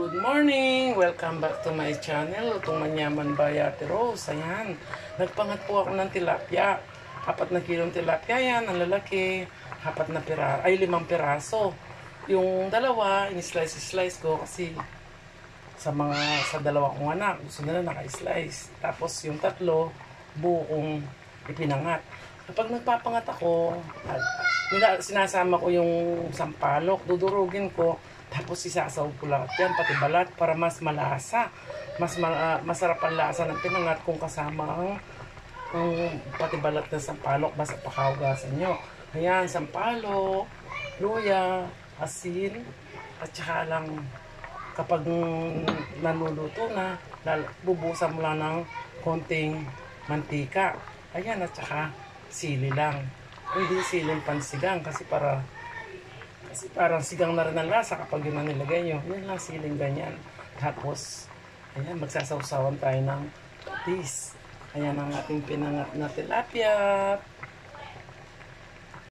Good morning! Welcome back to my channel, Lutong Manyaman by Ate Rose. Ayan, nagpangat po ako ng tilapia. 4 na kilong tilapia yan, ang lalaki. 5 piraso. Yung dalawa, in-slice ko kasi sa dalawa kong anak, gusto nila naka-slice. Tapos yung 3, buo kong ipinangat. Kapag nagpapangat ako, sinasama ko yung sampalok, dudurugin ko, tapos isasaw ko lahat yan, pati balat, para mas malasa. Masarap ang lasa ng pinangat kung kasama ang pati balat ng sampalok, basta pakahugasan nyo. Ayan, sampalok, luya, asin, at saka lang kapag naluluto na, bubusan mo lang ng konting mantika. Ayan, at saka sili lang. Hindi siling pansigang kasi parang sigang na rin ang lasa kapag yun ang nilagay nyo. Yan lang, siling ganyan. Tapos, ayan, magsasawsawan tayo ng patis. Ayan ang ating pinangat na tilapia.